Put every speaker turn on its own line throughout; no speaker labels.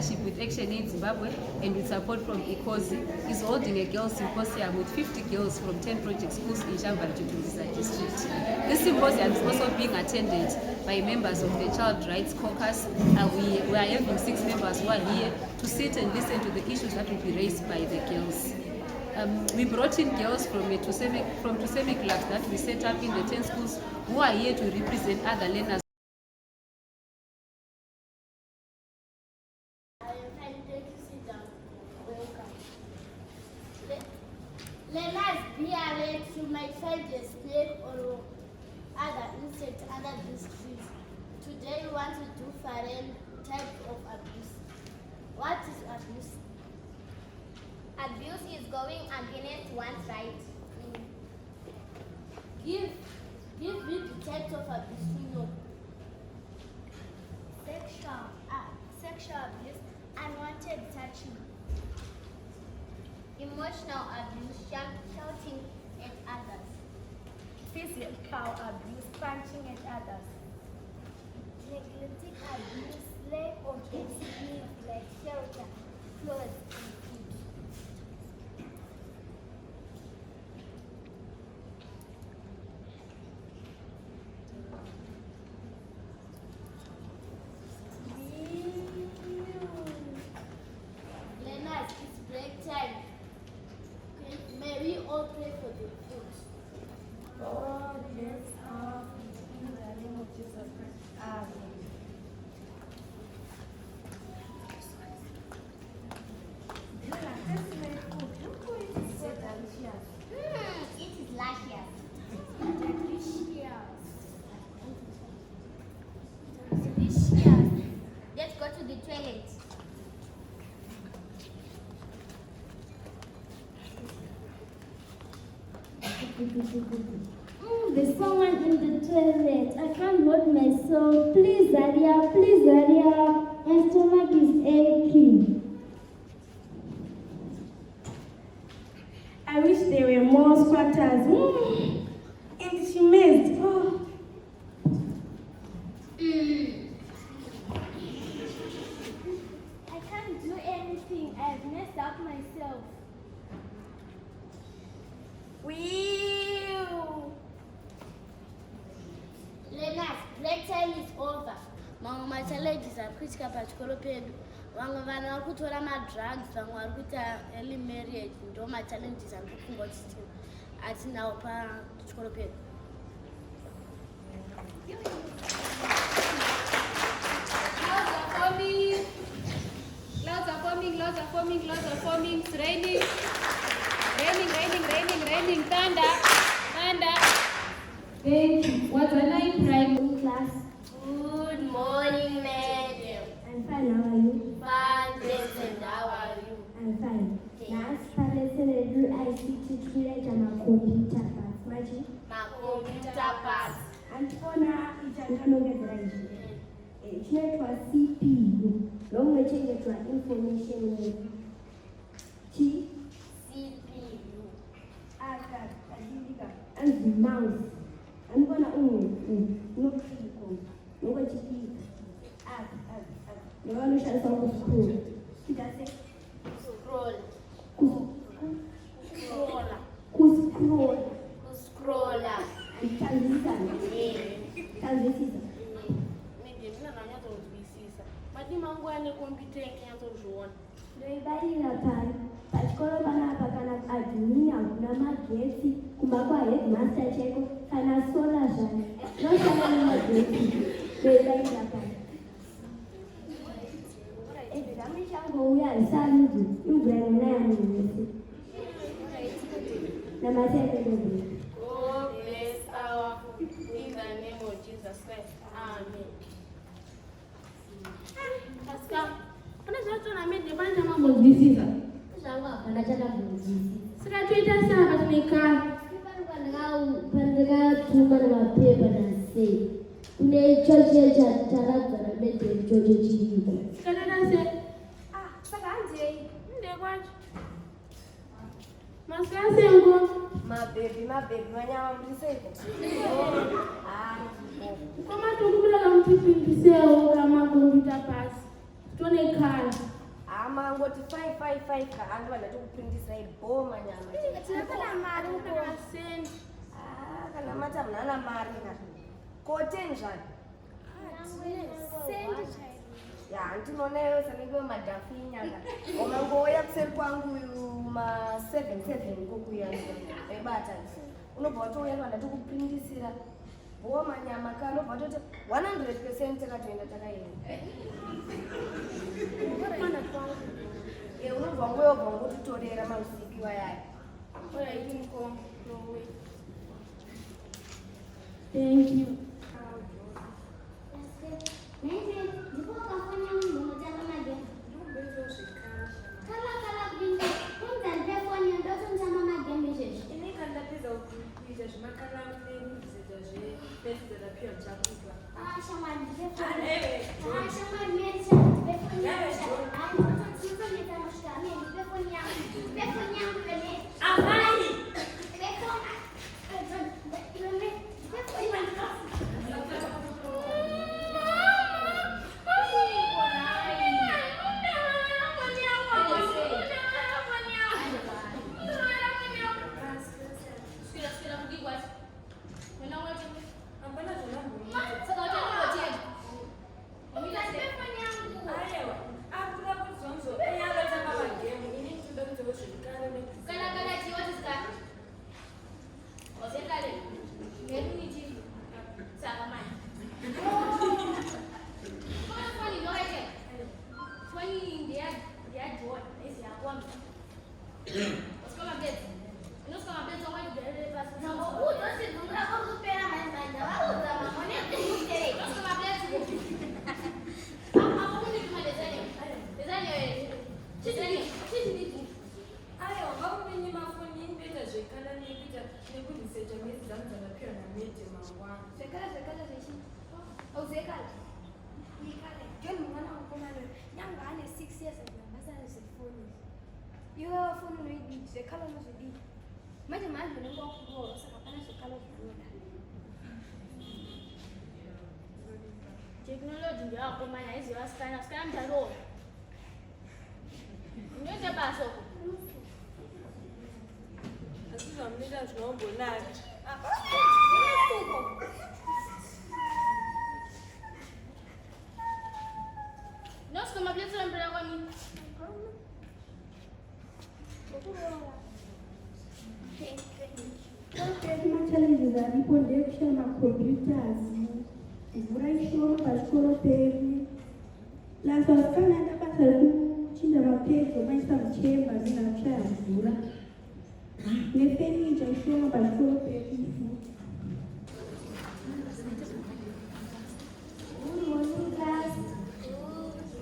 partnership with Action Aid Zimbabwe and with support from ECOSI, is holding a girls' symposium with 50 girls from 10 project schools in SHAMVA district. This symposium is also being attended by members of the Child Rights Caucus. We are having 6 members who are here to sit and listen to the issues that will be raised by the girls. We brought in girls from Tuseme class that we set up in the 10 schools who are here to represent other learners.
Learners be alert, you might find a snake or other insect under these trees. Today we want to do foreign type of abuse. What is abuse?
Abuse is going against one's right.
Give me the types of abuse you know.
Sexual abuse, unwanted touching. Emotional abuse, shouting at others.
Physical abuse, punching at others.
Neglecting abuse, lack of basic needs like shelter, clothes, and food.
Learners, it's break time. May we all pray for the food.
God bless our food in the name of Jesus Christ. Amen.
It is luscious. Delicious. Let's go to the toilet.
There's someone in the toilet. I can't hold myself. Please hurry up, please hurry up. My stomach is aching. I wish there were more squatters. And she missed. Oh.
I can't do anything. I've messed up myself. Learners, break time is over. Mamwe challenges are kuitika pachikoro pedu. Vamwe vana vari kutora madrugs, vamwe vari kuita early marriage. Ndo machallenges ari kufunga kuti atinawo pachikoro pedu.
Clouds are forming. It's raining. Raining. Thunder. What's the name?
Private class.
Good morning, madam.
I'm fine, how are you?
Fine, pleasant. How are you?
I'm fine. Last lesson I do ICT create a computer parts. Maji?
My computer parts.
And for now, it's a right. It's not for CPU. Long way change it to information with
CPU.
And the mouse. I'm gonna no critical. No way to be. No one shall solve the school. That's it.
Scroll. Scroller.
Madimangwane computer yanzozviona.
Ndoibarira pari pachikoro panapa kana admin hakuna magetsi kumba kwaheadmaster cheko kana sola zvane zvoshanda nemagetsi ndoibarira pari exam ichangouya haisarudzi imvura inonaya munhu wese namasekondari.
God bless our food in the name of Jesus Christ. Amen.
Pascal, kuna zvatoona medhebana mambodzwisisa.
Zvangu hapana chakambonzwisisa.
Saka toita saka tinekana.
Pandakatuma nemapepa nasei kune choche chataragara nezvechocho chiriko.
Kanada sei? Saka hanzei ndekwacho. Masiyasengo.
Mabhebhi vanyama muliseiko.
Koma tokumira kamutipindisewo kamakombiyuta pasi. Tonekana.
Amangoti 555 kaandu vanatokuprindisa ibhoma nyama.
Tinapata mari ukasendi.
Kana mata mnana mari kana. Koten zvani.
Sendi.
Ya ndinoneyo sanenge madhafi nyanga. Umangoya kuseri kwangu ma 77 kokuya ebata. Unobva watouya vandatokuprindisira bhoma nyama kana unobva watoti 100% takatoenda takaenda. Unobva nguva yobva ngotitorera mausiki wayaya.
Thank you.
Technology ndio hapo maana hizi wasikana mtaro. Ndio baso.
Asiza mnida tunaomba nani?
Nós como ablete lembrar kwa mimi.
Challenges aripo ndekusha macomputers kuvhura ishoma pachikoro pedu plus vasikana enda basa rekuchinja mapedzo maisa muchemba zina kushaya mvura nefenija ishoma pachikoro pedu.
Good morning, class. Good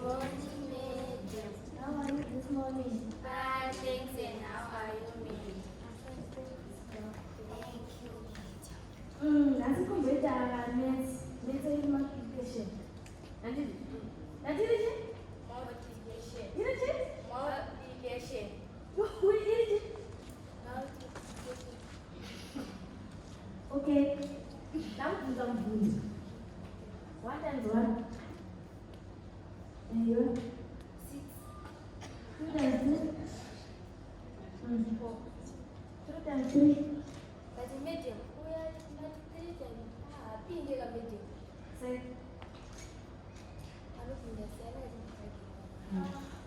morning, madam. How are you this morning? Fine, thanks. And how are you, madam?
That's a computer mental multiplication.
Multiplication.
Okay. Now to the good. 1 times 1. And you 6. 2 times 2. 4. 2 times 3.
But in medium, we are not 3 times. Being a medium.
6.
I'm looking at the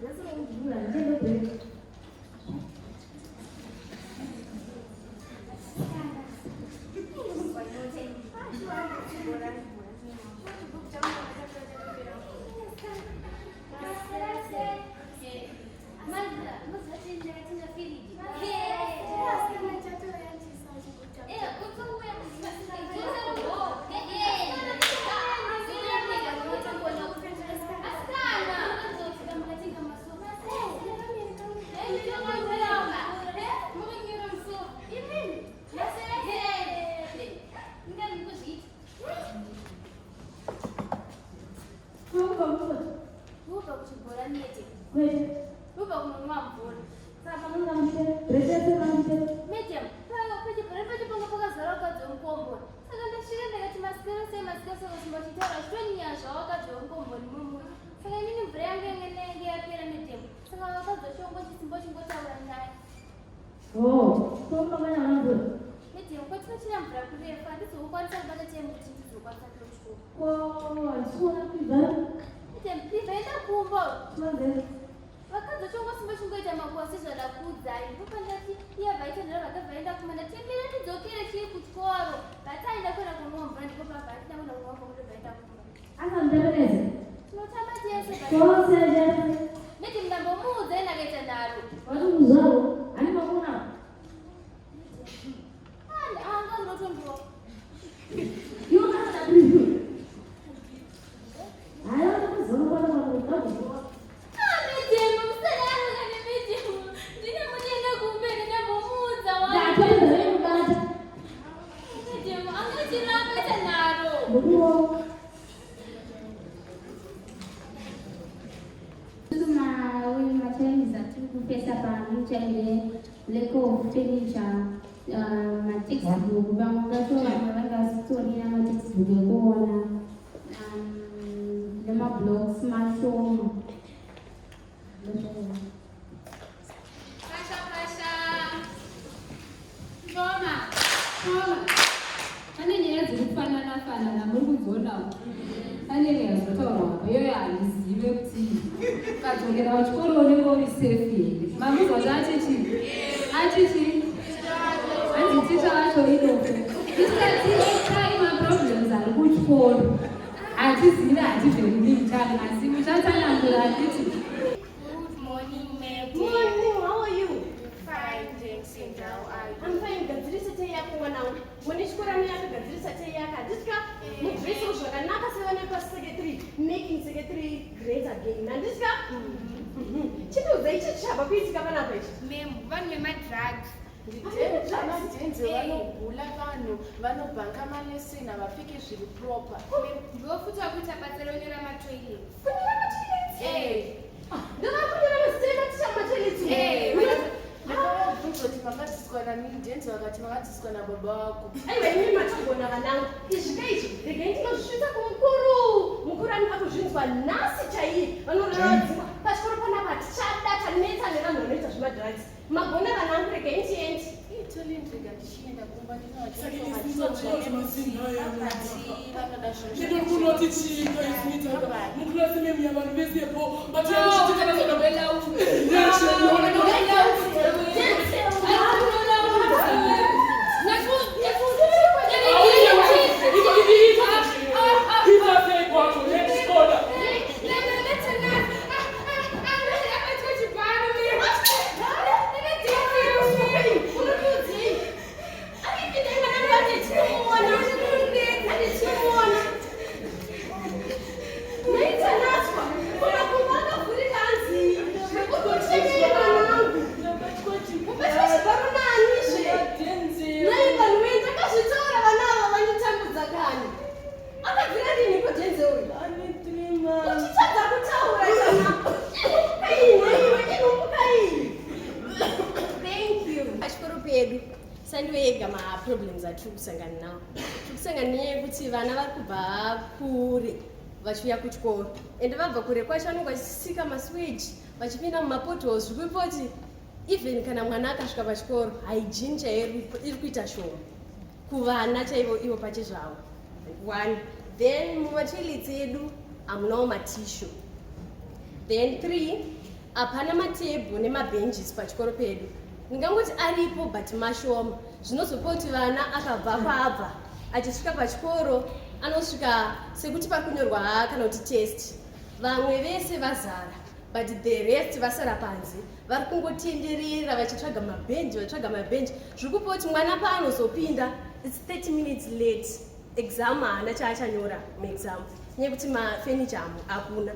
That's what we do.
chisimbo chingotaura naye.
Oh, so kama yangu.
Miti ukotinachira mvura kurefa ndizokwanisa kubata temu kuti ndizokwanisa kuchikoro.
Oh, sura pizza.
Miti ndivenda kumbo.
Tuanze.
Vakadzo chongo simbo chingoita makwasi zvadakudzai. Ndopandati iya vaitendera vakabvaenda kumanda tembera tidzokere chiri kuchikoro. Vataenda kwenda kunwa mvura ndipo pabva tinamuna kuwako kuti vaenda kumba.
Anga mdebereze.
Tinotama tiyese.
Toseje.
Miti mndambomuudza enakaita ndaro.
Watu mzao, ani makuna.
Anga unotondiwa.
Yona na bibi. Ayo kuzoma kwa kwa.
Lack of furniture, my textbook, story, my textbook, my blogs, my show.
Making secretary great again. And this guy, Chitu, they should have a piece of an average.
Ma'am, one with my drugs.
vanobhanka malesini havapfeki zviri proper.
Ndofuta kuita basa ronera matoilet.
Ndakavabvunzoti makadziswa namini dhenzi vakati makadziswa nababa vako.
Aiwa imi matogona vanangu. Izvikaizvi regai ndinosvitsa kumukuru. Mukuru anokuzvinzwa nhasi chaiye. Vanoradzwa. Pachikoro panapa tichada tanetsa nevanhu vanoita zvemadrugs. Magona vanangu regai ndiende.
Tolindrega ndichienda kumba
ndinokunoti chiko izvita muklasi memu yavanhu vesepo
sandoega maproblems atiri kusangana nawo. Tiri kusangana nenyaya yekuti vana vari kubva kure vachiuya kuchikoro ende vabva kure kwacho vanenge vachisika masweji vachipinda mumapotholes zvikupoti even kana mwana akasvika pachikoro hygiene chaiyo iri kuita shoma kuvana chaivo ivo pache zvavo. 1 then mumatoilets edu hamunawo matishu. Then 3 hapana matebho nemabhenjisi pachikoro pedu. Ndingangoti aripo but mashoma. Zvinozopoti vana akabva pabva achisvika pachikoro anosvika sekuti pari kunyorwa kana kuti test. Vamwe vese vazara but the rest vasara panze vari kungotenderera vachitsvaga mabhenji zviri kupoti mwana paanozopinda it's 30 minutes late. Exam haana chaachanyora muexam nekuti mafurniture hakuna.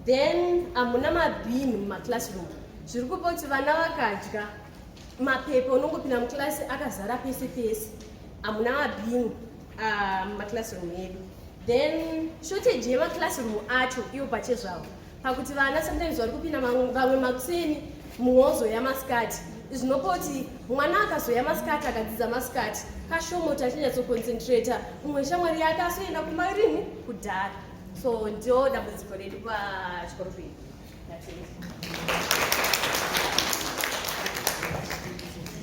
Then hamuna mabhini mumaclassroom zviri kupoti vana vakadya mapepa unongopinda muklasi akazara pese pese. Hamuna mabhini mumaclassroom edu. Then shortage yemaclassroom acho iwo pache zvavo pakuti vana sometimes vari kupinda vamwe makuseni muhozo yamasikati zvinopoti mwana akazoya masikati akadzidza masikati kashomoti achinyatsoconcentrata umwe shamwari yake asoenda kumarini kudhara. So ndio dambudziko redu pachikoro pedu.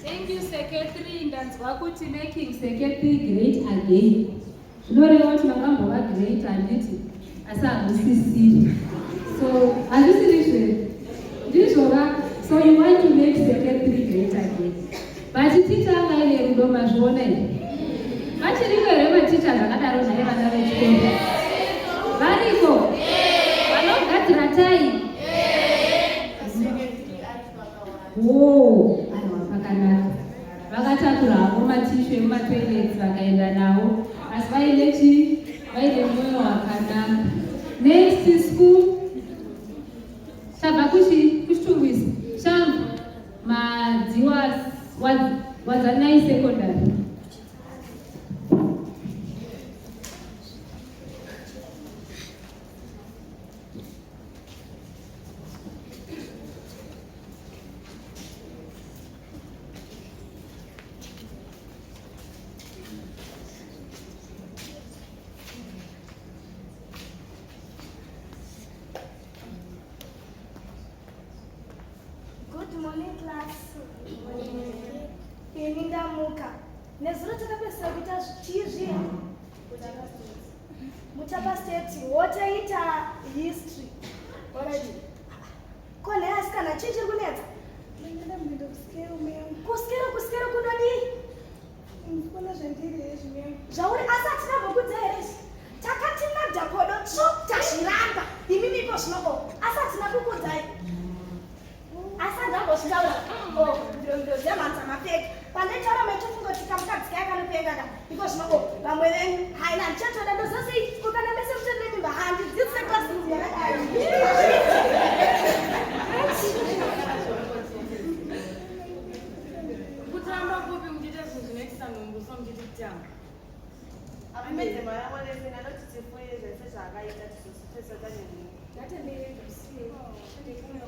Thank you, Secretary. Ndanzwa kuti making Secretary great again. Zvinoreva kuti makambova great handiti, asi hamusisiri. So, handisiri ndizvona. So you want to make Secretary great again. But teacher angaine rudo mazviona here. Vachiriko here maticha zvakadaro naye vana vechikoro? Variko? Vanogadzira tai? Oh, aiwa pakanaka. Vakatakura havo matishu emumatoilets vakaenda nawo. Asi vaine mwoyo wakanaka. Next school. Shabva kuchitungwisa. SHAMVA. Madziwas. Wadzanai secondary.
Good morning, class. Ndamuka. Nezuro takapesa kuita zvichizvi. Muchapa state wotaita history. Already. Kone asikana chichi kunetsa. Ndenda mbindo kuskero mem. Kuskero kunoni? Ndikona zvandiri hezvi mem. Zvauri asati nambokudza here. Takati nadhakodo tashiramba. Imimi iko zvinoko. Asati nakukudzai. Asandambosvitaura. Oh, ndiro dzemanza mapeka. Pandetaura maitofunga kuti kamukadzi kaya kanopengana. Iko zvinoko. Vamwe venyu. Haina ndichatoda ndozosei. Kukana mese mutende mimba handidzidze klasi yakadai.
Kutamba kupi mjite kuzvinekisa nombuso mjite kutamba. Ameze mara wale zina noti tifuye zese zvakaita tisositesa tanyeni. Natendere kusiye. Ndikuno.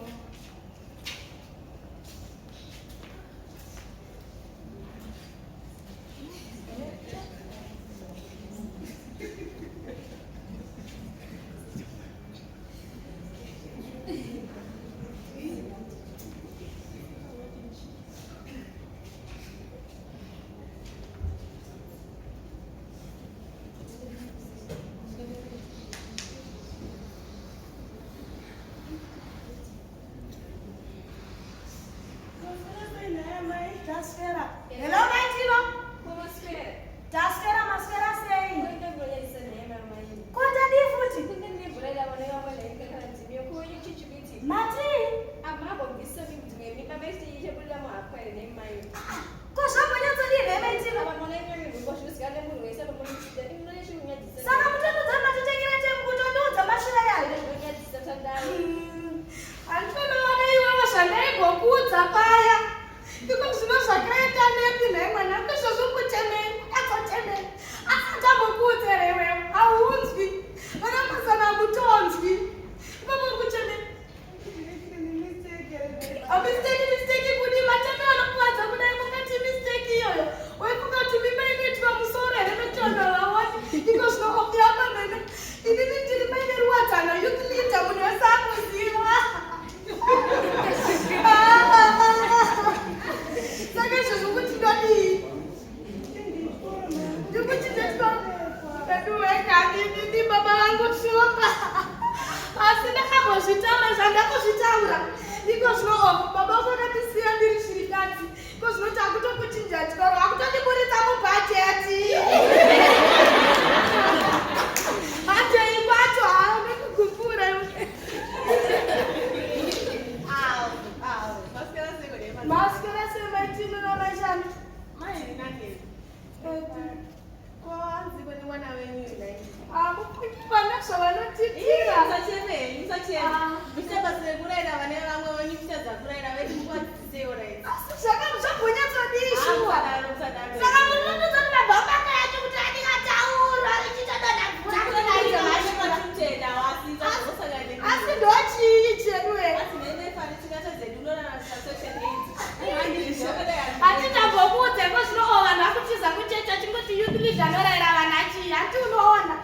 Hello, my Tino. Tasfera, masfera sei. Conta di futi. Mati. Cosa voglio dire, my Tino? Sana mtoto zama tutengeneze mkutondo mashira yale. Antono wana iwe washandae kokudza paya. Because you know, I can't tell you, I'm not so good. I can't tell you. I can't have a good area. I won't be. But I'm a son of a tonsky. But I'm good. I'm mistaken with him. I tell you, I'm not going to mistake you. Why forgot to be made from sorrow and a channel? I want because no of the other men. He didn't depend on what I know. You can leave them when you're sad with you. Baba wangu shoka. Asina kama shitaura zanda kushitaura. Because no baba wangu anatisia ndiri shirikati. Because no takuto kuchinja chikoro. Akutoki kurita mubate ati. Ate ibato haone kukupura. Maskara se maitino na maishani.
Mai nake. Kwanzi kwenye wana wenyu ile.
Panasha vanotitira.
Musacheme. Musaba sekurera vane vamwe vanyu kuchadza kurera vedu kwadziseora idzi.
Asi zvakambonyatsodirishwa. Saka munotozana mabhamba yacho kuti andikataura richitadana mvura kunaidza
mashitenda wasisa zvosakane.
Asi ndochii cheduwe.
Asi nene fani chingata zedu ndorana social aids.
Hatitambokudze kozvino vanhu vakutiza kuchecha chingoti youth leader anorayira vanhu achii hati unoona.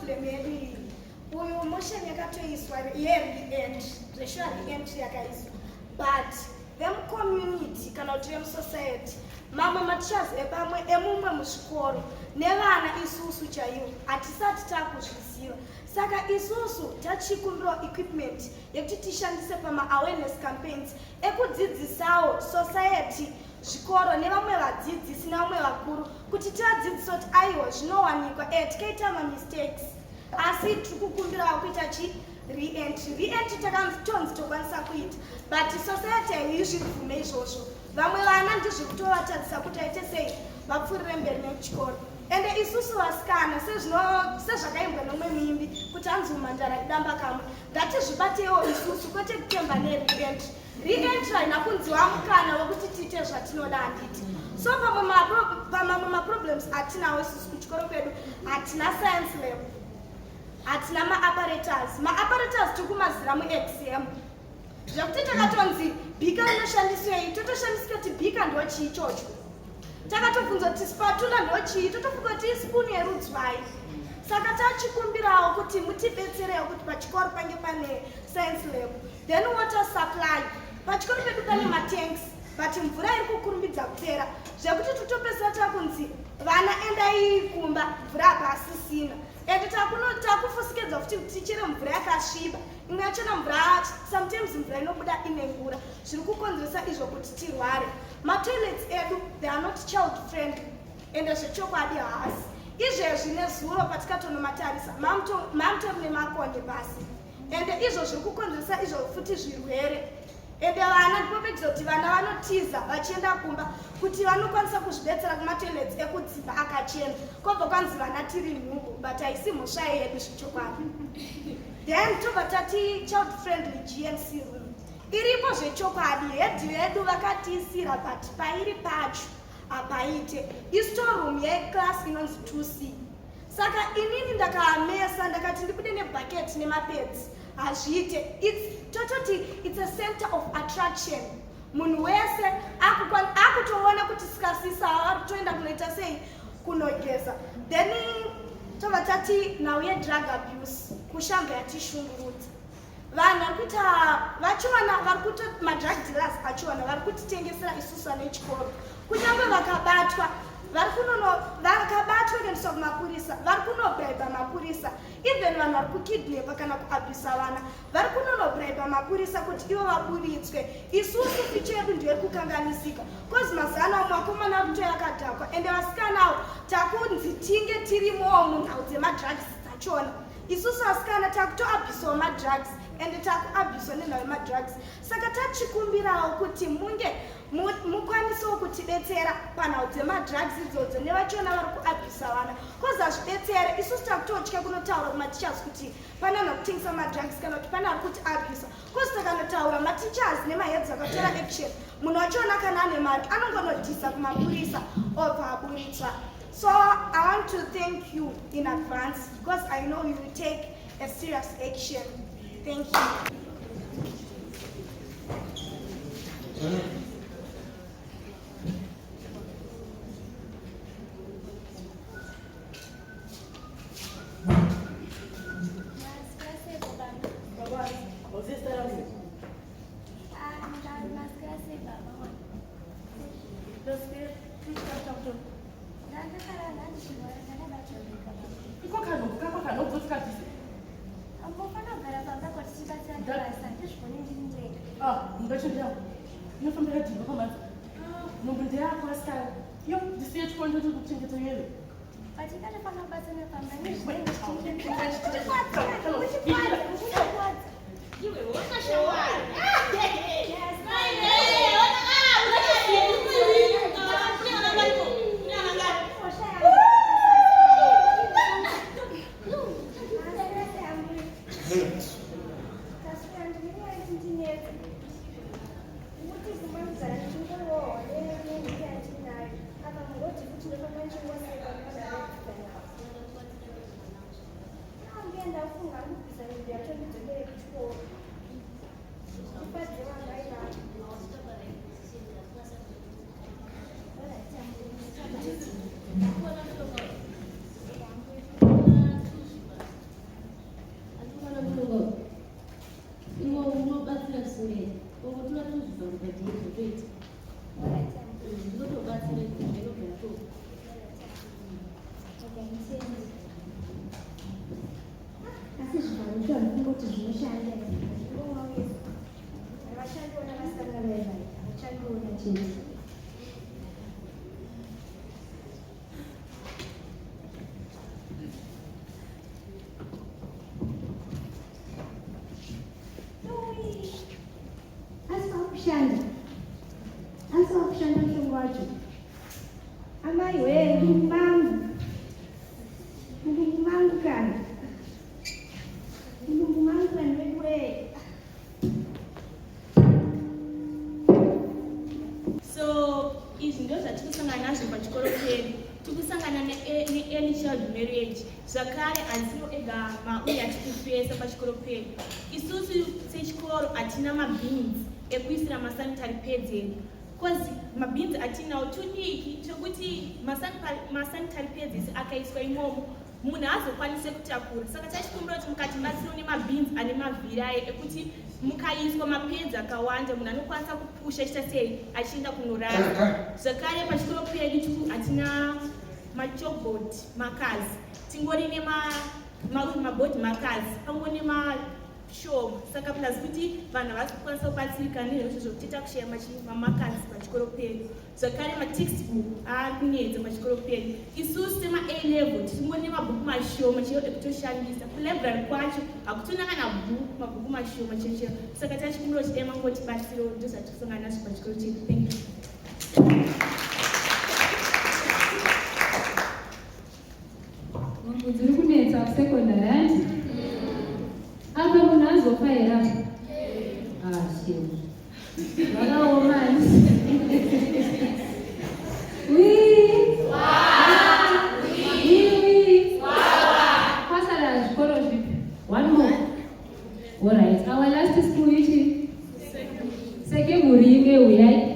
problem yedu iyi. Uyu motion yakatoiswa ye-re-entry, ratio re-entry yakaiswa. But vemcommunity kana kuti vemusociety, mamwe mateachers epamwe emumwe muzvikoro nevana isusu chaivo hatisati takuzviziva. Saka isusu tachikumbirawo equipment yekuti tishandise pama-awareness campaigns ekudzidzisawo society, zvikoro nevamwe vadzidzisi nevamwe vakuru kuti tivadzidzise kuti aiwa zvinowanikwa tikaita mistakes. Asi tiri kukumbirawo kuita re-entry. Re-entry takatonzi tokwanisa kuita, but society haizvi kubvume izvozvo. Vamwe vana ndizvo kutovatadzisa kuti aite sei vapfuurire mberi nechikoro. Ende isusu vasikana sezvakaimbwa nomwe muimbi kuti anzi mhandara idamba kamwe, ngatizvibatewo isusu kwete kutemba ne-re-entry. Re-entry haina kunziwa mukana wekuti tiite zvatinoda handiti. So pamamwe maproblems atinawo isusu kuchikoro kwedu, hatina science lab, hatina ma-apparatus. Ma-apparatus tikumazira mu-exam zvekuti takatonzi bhika rinoshandiswei, totoshandisika kuti bhika ndo chii ichocho. Takatobvunza kuti spatula ndo chii, totofunga kuti ispoon yerudzwai. Saka tachikumbirawo kuti mutibetserewo kuti pachikoro pange pane science lab. Then water supply. Pachikoro pedu pane matanks, but mvura iri kukurumbidza kupera zvekuti totopesera takunzi vana endai kumba mvura hapasisina. Ende takufusikedza kuti tichere mvura yakasviba. Imwe yachona mvura, sometimes mvura inobuda ine ngura. Zviri kukonzeresa izvo kuti tirware. Ma-toilets edu, they are not child friendly. Ende zvechokwadi haasi. Izvezvi nezuro patikatonomatarisa, mamutori nemakonye basi. Ende izvo zviri kukonzeresa izvo futi zvirwere. Ende vana ndipo pekuti kuti vana vanotiza vachienda kumba kuti vanokwanisa kuzvibetsera kuma-toilets ekudzimba akachena. Kobva kwanzi vana tiri nhumbu, but haisi mhosva yedu zvechokwadi. Then tobva tati child friendly GNC room. Iripo zvechokwadi, hedhi yedu vakatiisira, but pairi pacho hapaite. Istoreroom yeclass inonzi 2C. Saka inini ndakamesa ndakati ndibude nebhaketi nemapads. Hazviite. It's a center of attraction. Munhu wese akutoona kuti sikasisa arikutoenda kunoita sei kunogeza. Then tobva tati nhau ye-drug abuse kuSHAMVA yatishungurudza. Vanhu vachiwana varikuto ma-drug dealers achiwana varikutitengesera isusu nechikoro. Kunyange vakabatwa kuendeswa kumapurisa, varikunobraiba mapurisa. Even vanhu varikukidnapa kana kuabhisa vana varikunobraiba mapurisa kuti ivo vaburitswe. Isusu fiche yedu ndiyo kukanganisika. Kozi mazana mwakomana kuti yakadhakwa. Ende vasikanawo takunzi tinge tirimowo munhau dzema-drugs dzachona. Isusu vasikana takutoabhisawo ma-drugs ende takuabhiswa nenhau yema-drugs. Saka tachikumbirawo kuti munge mukwanisewo kutibetsera panhau dzema-drugs idzodzo nevachona vari kuabhisa vana. Kozi hazvibetsere, isusu takutotya kunotaura kumatichers kuti pane vanhu vakutengesa ma-drugs kana kuti pane vari kuti abhisa. Kozi takanotaura matichers nemahedzi akatora action, munhu wachona kana ane mari anongonodhisa kumapurisa obva aburitswa. So I want to thank you in advance because I know you will take a serious action. Thank you. kuti zvinoshanda vachandiona vasangaraira vachandiona chete. Asi wakushanda mshongo wacho. Amai wee, ndugu mangu kana. Ndugu mangu kana wee.
So, izvi ndo zvatikusangana nazvo pachikoro pedu. Tikusangana ne-early child marriage. Zvakare hanziro ega mauye atikupesa pachikoro pedu. Isusu sechikoro hatina mabins ekuisira masanitary pads edu. Because mabins atinawo tudiki chokuti masanitary pads akaiswa imomo munhu haazokwanise kutakura. Saka tachikumbira kuti mukatibatsirawo nemabins ane mavhiri ayo ekuti mukaiswa mapads akawanda munhu anokwanisa kupusha chita sei achienda kunorasa. Zvakare pachikoro pedu hatina machalkboard markers, tingori nemabody markers pamwe nemashoma. Saka plus kuti vanhu havasi kukwanisa kubatsirika nezvozvo zvokutiita kushaya mamarkers pachikoro pedu. Zvakare matextbook ari kunetsa pachikoro pedu. Isusu sema-A level tingori nemabhuku mashoma chiyode kutoshandisa. Kulibrary kwacho hakutona kana mabhuku mashoma chechero. Saka tachikumbira kuti dai mangotibatsirawo ndo zvatikusangana nazvo pachikoro chedu. Thank you.
Dziri kunetsa kusekondari handi? Apa munhu azofaira? Shame. Vakaomani. Pasara zvikoro zvipi? One more. All right. Our last school ichi? Sekemuri inge uyai.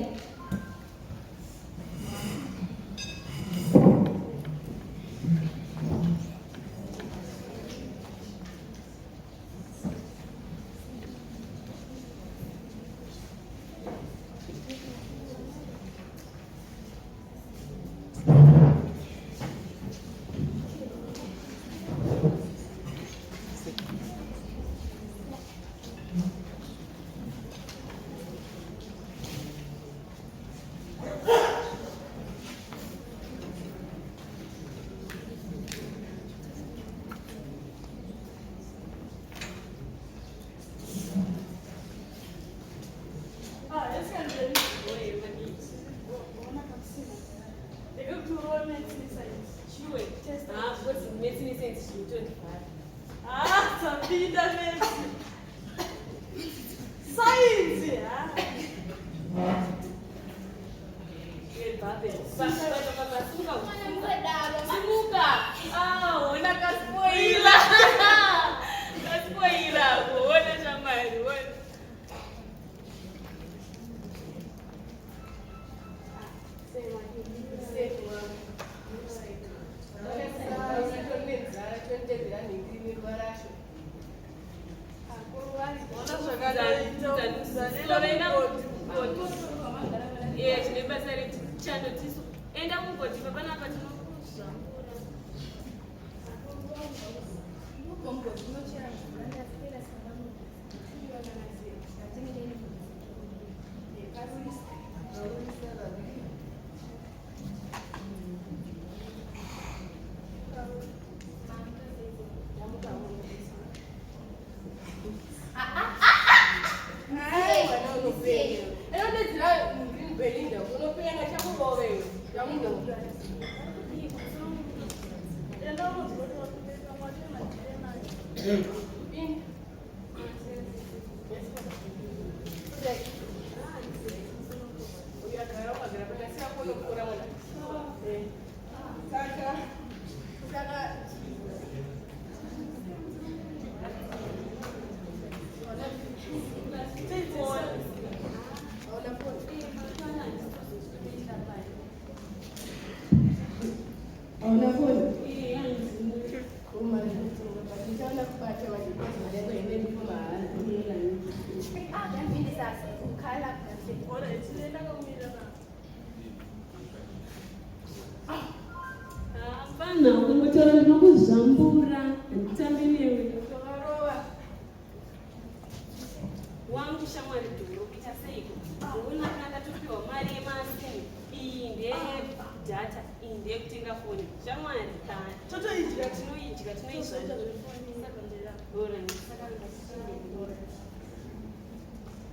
kudya tinoizvani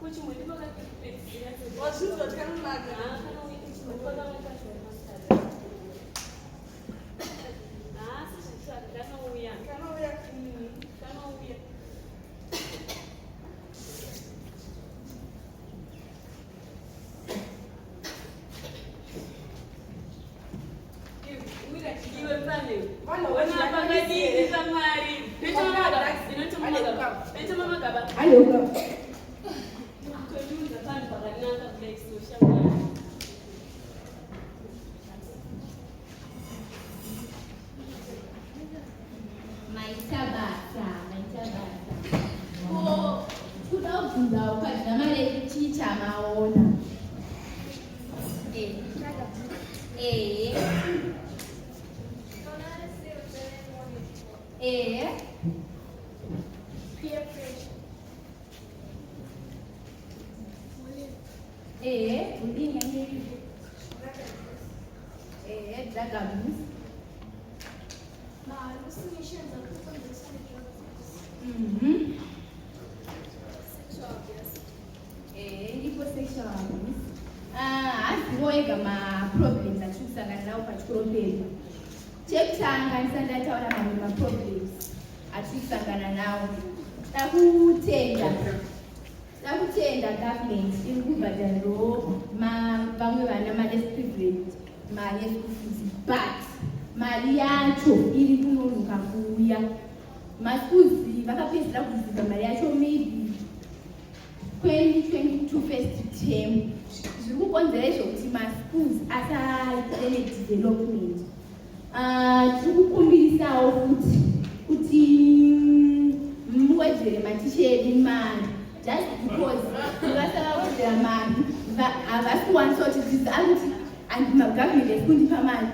kuchimwe pakapedzira
wazvizwa tikanonaka
Asivoega ma-problems atikusangana nawo pachikoro pedu. Chekutanga ndisandataura mamwe ma-problems atikusangana nawo. Takutenda government iri kubhadharirawo vamwe vana ma-less privileged mari yeschool fees, but mari yacho iri kunonoka kuuya. Maschools vakapedzera kuziva mari yacho maybe 2022 first term. Zviri kukonzera izvokuti maschools asaite nedevelopment. Tiri kukumbirisawo kuti muwedzere maticha edu mari, just because vasavawedzera mari havasi kuwanisa kudzidzisa akuti and magavhmendi esi kundipa mari.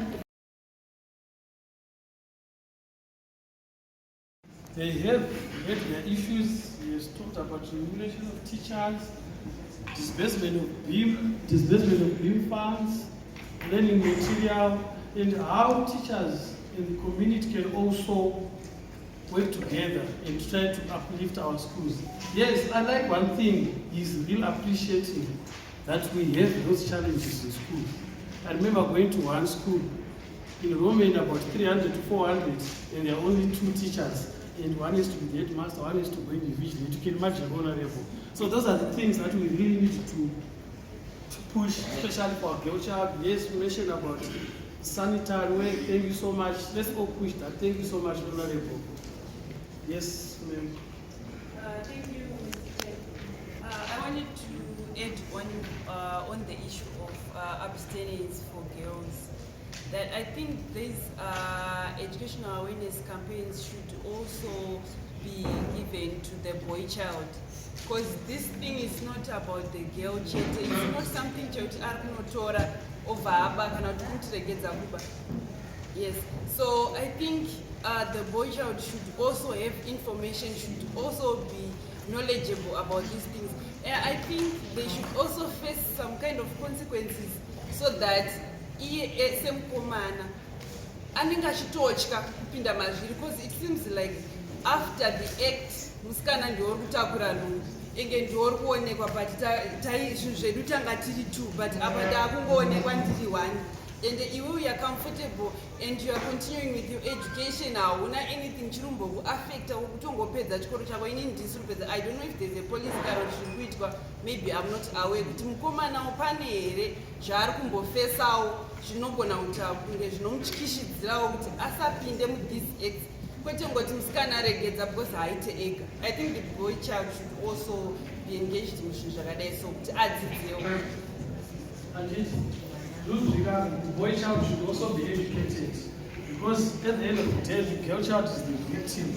They have had their issues. He has talked about remuneration of teachers, disbursement of BIM funds, learning material, and how teachers in the community can also work together and try to uplift our schools. Yes, I like one thing, he's really appreciating that we have those challenges in schools. I remember going to one school in Roman, about 300 to 400, and there are only 2 teachers. And one is to be the headmaster, one is to go individually. You can imagine honorable. So those are the things that we really need to push, especially for our girl child. Yes, we mentioned about sanitary work. Thank you so much. Let's all push that. Thank you so much, honorable. Yes, ma'am.
Thank you, Mr. Chair. I wanted to add on the issue of abstinence for girls. That I think these educational awareness campaigns should also be given to the boy child, because this thing is not about the girl child. It's not something chekuti ari kunotora ovaba kana kuti kutiregedza kuba. Yes, so I think the boy child should also have information, should also be knowledgeable about these things. And I think they should also face some kind of consequences so that semukomana anenge achitotya kupinda mazviri, because it seems like after the act musikana ndiori kutakura nhumbi enge ndiori kuonekwa, but zvinhu zvedu tanga tiri 2 but apa ndakungoonekwa ndiri 1, and iwe are comfortable and you are continuing with your education. Hauna anything chiri kumbokuaffecta kutongopedza chikoro chako. Inini ndisiri kupedza. I don't know if there's a police car zviri kuitwa, maybe I'm not aware kuti mukomana pane here zvaari kumbofesawo zvinogona kunge zvinomutyishidzirawo kuti asapinde muthis acts, kwete ngoti musikana aregedza because haaite ega. I think the boy child should also be engaged muzvinhu zvakadai, so kuti adzidzewo.
The boy child should also be educated, because at the end of the day, the girl child is the victim.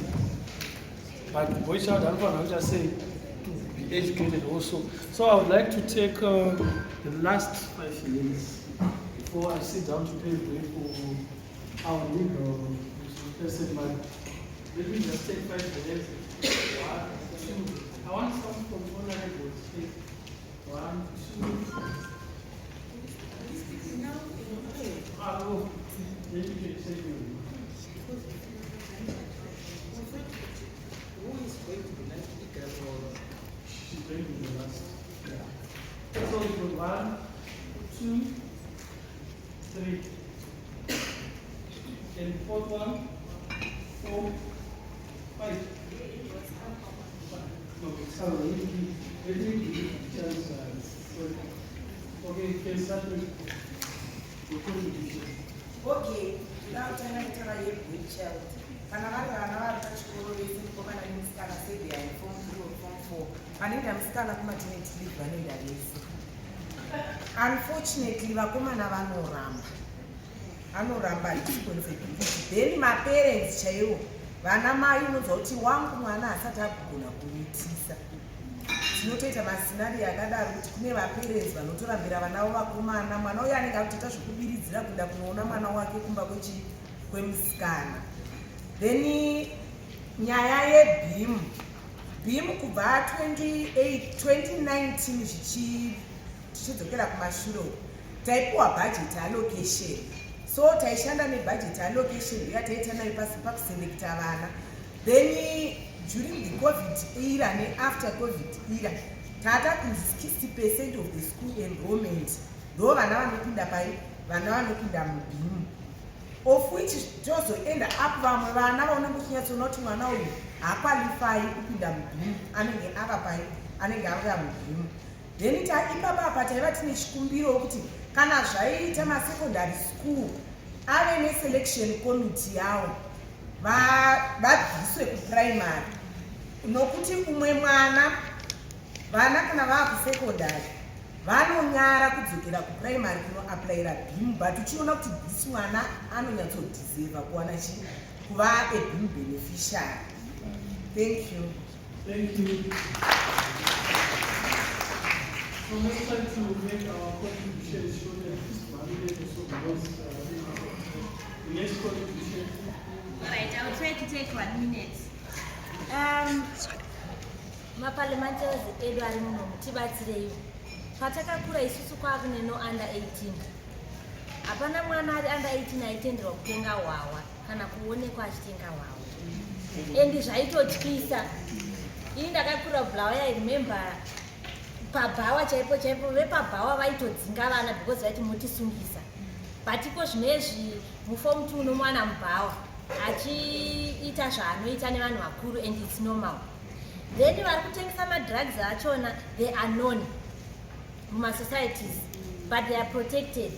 But the boy child, I'm just saying, to be educated also. So I would like to take the last 5 minutes before I sit down to pay the way for our legal person. Let me just take 5 minutes. 1, 2. I want some from honorable to take 1, 2. Oh, you can take Okay, can start with the contribution.
Okay, now tell me a good child. Kana vari vana vari pachikoro vese kana nemusikana sei hai form 3 or form 4 vanoenda musikana kumaternity leave vanoenda vese. Unfortunately vakomana vanoramba consequences. Then maparents chaiwo vana mai unonzwa kuti wangu mwana asati agona kumitisa. Tinotoita masinari akadaro kuti kune vaparents vanotorambira vana vavo vakomana, mwana uyo anenge akutoita zvekubiridzira kuenda kunoona mwana wake kumba kwemusikana. Then nyaya yeBIM kubva 2019 tichidzokera kumashure taipiwa budget allocation. So taishanda nebudget allocation iya taita nayo pasi pakuselekta vana. Then during the COVID era and after COVID era, tata kunzi 60% of the school enrollment ndo vana vanopinda pai, vana vanopinda muBIM, of which tozoenda up vamwe vana vaunenge uchinyatsoona kuti mwana uyu hakwalifai kupinda muBIM, anenge ava pai, anenge ava muBIM. Then ipapa apa taiva tine chikumbiro kuti kana zvaita masecondary school ave neselection committee yavo vabviswe kuprimary, nokuti umwe mwana vana kana vava kusecondary vanonyara kudzokera kuprimary kunoaplayira BIM, but uchiona kuti this mwana anonyatsodhiserva kuwana kuva aBIM beneficiary. Thank you.
Thank you. So let's try to make our contribution show that this family also because the next contribution.
Alright, I will try to take 1 minute.
Maparliamenters edu ari muno mutibatsireyo. Patakakura isusu kwakuneno under 18. Hapana mwana ari under 18 aitenderwa kutenga hwawa kana kuonekwa achitenga hwawa. Endi zvaitotyisa. Ini ndakakura Bulawayo, I remember pabhawa chaipo vepabhawa vaitodzinga vana because vaiti mutisungisa. But iko zvinezvi muform 2 unomwana mubhawa achiita zvaanoita nevanhu vakuru and it's normal. Then vari kutengesa madrugs achona, they are known mumasocieties but they are protected.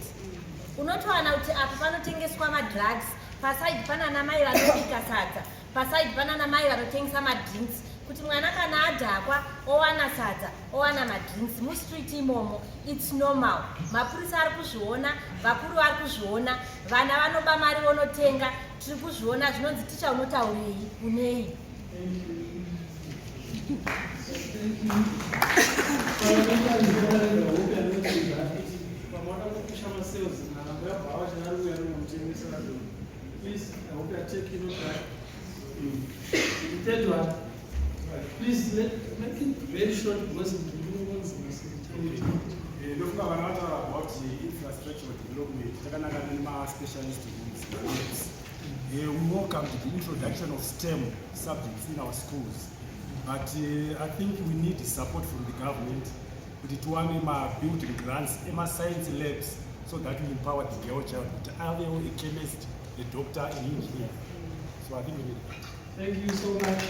Unotowana kuti apa panotengeswa madrugs, paside pana namai vanobika sadza, paside pana namai vanotengesa madrinks, kuti mwana kana adhakwa owana sadza owana madrinks mustreet imomo, it's normal. Mapurisa ari kuzviona, vakuru vari kuzviona, vana vanoba mari vonotenga, tiri kuzviona. Zvinonzi ticha unotaurei unei.
Please, I hope you are taking note that. The third one, please make it very short because the ones
looking about the infrastructure development, specialist groups. We welcome the introduction of STEM subjects in our schools. But I think we need support from the government to building grants, science labs, so that we empower the girl child to have a chemist, a doctor, an engineer. So I think we need it.
Thank you so much.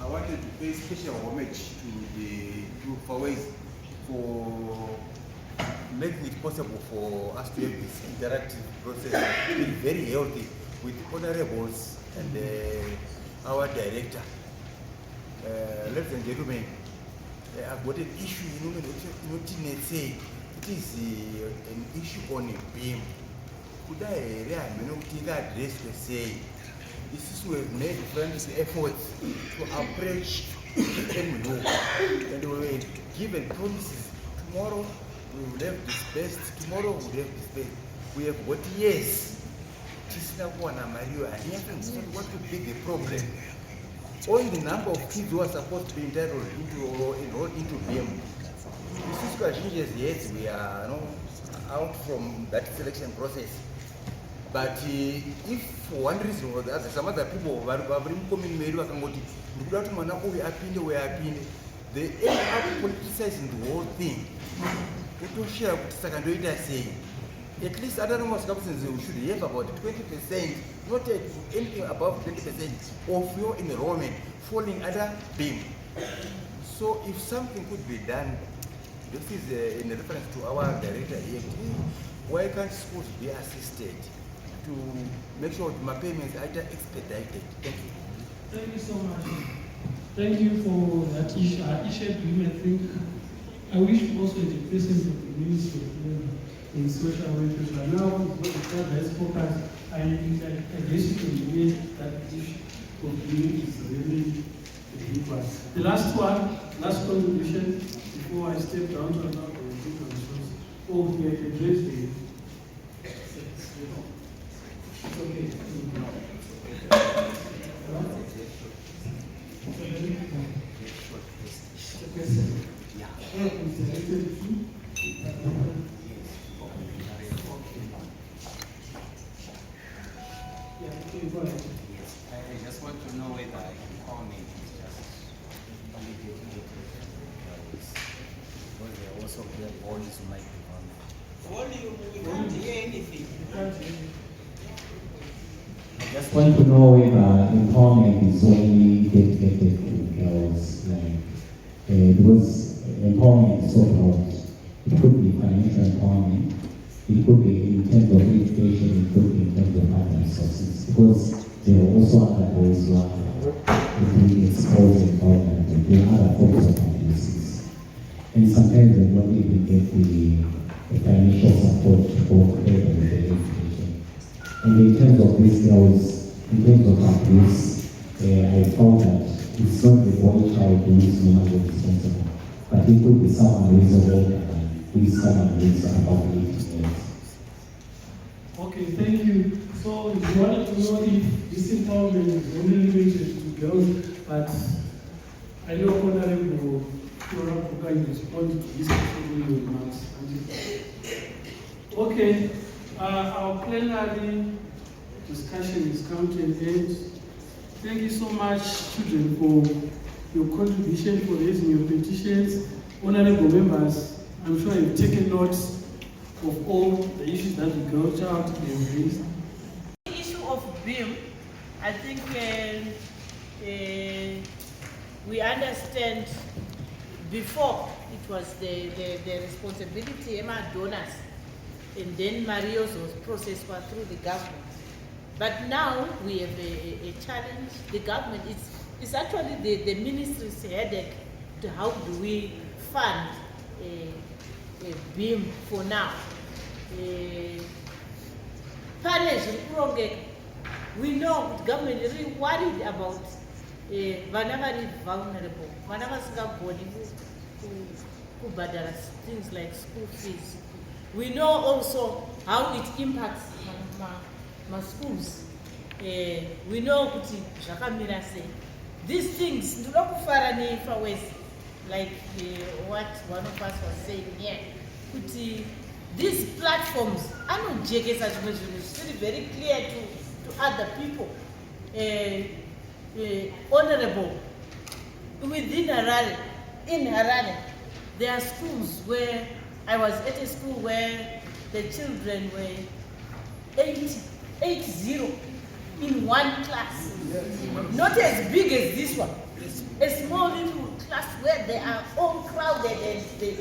I wanted to pay special homage to FAWEZI for making it possible for us to have this interactive process. It's been very healthy with honorables and our director. Ladies and gentlemen, I've got an issue, it is an issue on a BIM. Could I address the say? This is where we made friends efforts to approach MLO, and we were given promises. Tomorrow we will have this best, tomorrow we will have this best. We have got yes. What could be the problem? Only the number of kids who are supposed to be enrolled into BIM. This is quite yes, we are out from that selection process. But if for one reason or the other, some other people they end up politicizing the whole thing. At least autonomous campuses we should have about 20%, not anything above 20% of your enrollment falling under BIM. So if something could be done, this is in reference to our director here, why can't schools be assisted to make sure that my payments are expedited? Thank you.
Thank you so much. Thank you for that issue. I think I wish also the presence of the Ministry of Labor in social welfare, but now what the club has focused, I guess you can hear that issue of being is really a big one. The last one, last contribution, before I step down to another contribution, oh, we address the it's okay.
I just want to know whether empowerment is just only dedicated to girls, because there are also girl boys who might be vulnerable. We can't hear anything.
I just want to know whether empowerment is only dedicated to girls, because empowerment is so broad. It could be financial empowerment, it could be in terms of education, it could be in terms of other resources, because there are also other boys who are being exposed to empowerment and doing other forms of abuses. And sometimes they don't even get the financial support to go further with their education. And in terms of these girls, in terms of abuse, I found that it's not the boy child who is normally responsible, but it could be someone who is older than who is someone who is about 18 years.
Okay, thank you. So you wanted to know if this empowerment is only limited to girls, but I know Honorable Flora Puka will respond to this question remarks. Okay, our plenary discussion is come to an end. Thank you so much, children, for your contribution, for raising your petitions. Honorable members, I'm sure you've taken notes of all the issues that the girl child have raised.
The issue of BIM, I think we understand before it was the responsibility of our donors, and then Mario's process was through the government. But now we have a challenge. The government, it's actually the ministry's headache to how do we fund a BIM for now. We know the government is really worried about whenever vulnerable, whenever things like school fees. We know also how it impacts my schools. We know these things, like what one of us was saying here. These platforms are not JKs as well. It's really very clear to other people. Honorable, within Harare, in Harare, there are schools where I was at a school where the children were 80 in one class. Not as big as this one. A small little class where they are all crowded and they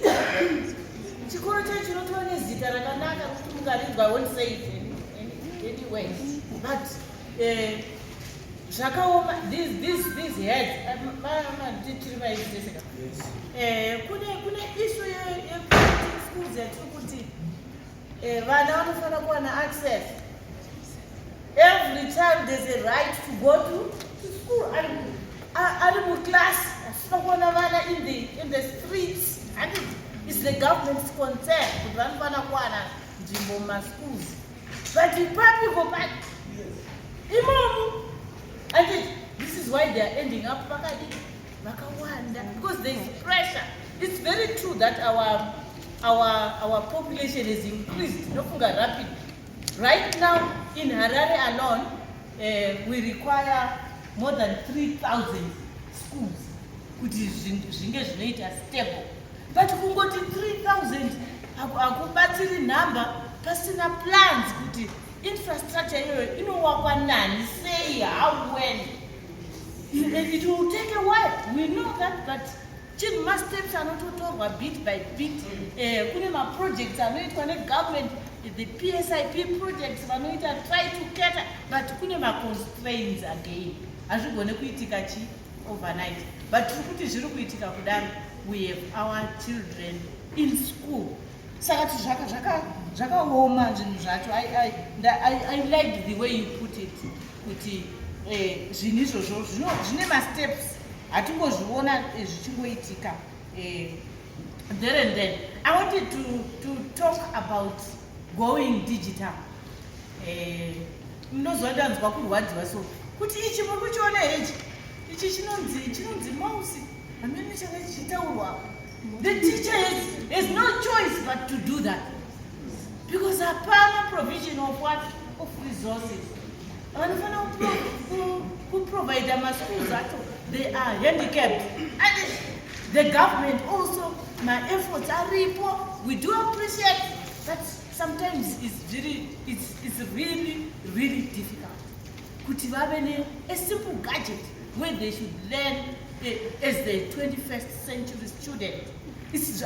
I won't say it anyway. But these heads, access. Every child has a right to go to school. Animal class, in the streets. And it's the government's concern to run schools. But the public go back. And this is why they are ending up because there is pressure. It's very true that our population is increased, rapid. Right now in Harare alone, we require more than 3,000 schools, which is stable. But we got 3,000. Akubatiri number pasina plans kuti infrastructure iyoyo inowakwa nani, sei, how, when. It will take a while. We know that, but children steps are not told bit by bit. Kune projects are not connect government, the PSIP projects are not try to cater, but kune constraints again. As we go to overnight. But we have our children in school. I like the way you put it. Steps. There and then. I wanted to talk about going digital. The teacher has no choice but to do that. Because our partner provision of what? Of resources. Who provide them as schools that they are handicapped. And the government also, my efforts are we do appreciate, but sometimes it's really, really difficult. Could you have a simple gadget where they should learn as the 21st century student? It's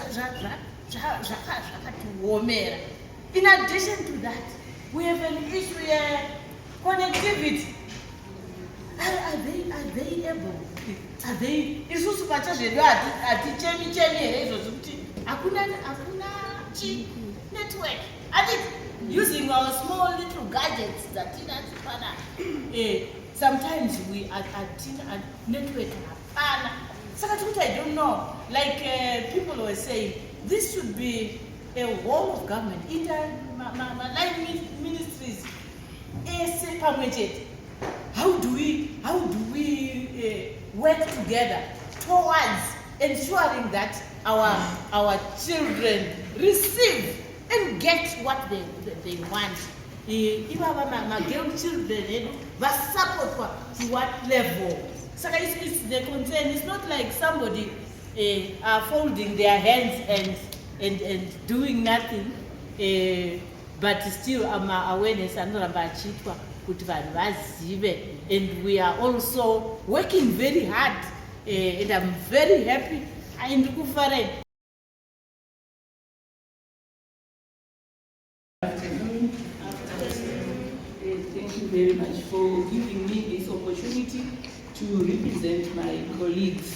in addition to that, we have an issue here, connectivity. Are they able? Are they? Network. Using our small little gadgets that sometimes we are network. I don't know. Like people were saying, this should be a wall of government. Line ministries. How do we work together towards ensuring that our children receive and get what they want? My girl children, support to what level? So it's the concern. It's not like somebody are folding their hands and doing nothing, but still awareness and and we are also working very hard, and I'm very happy. Thank you very much for giving me this opportunity to represent my colleagues.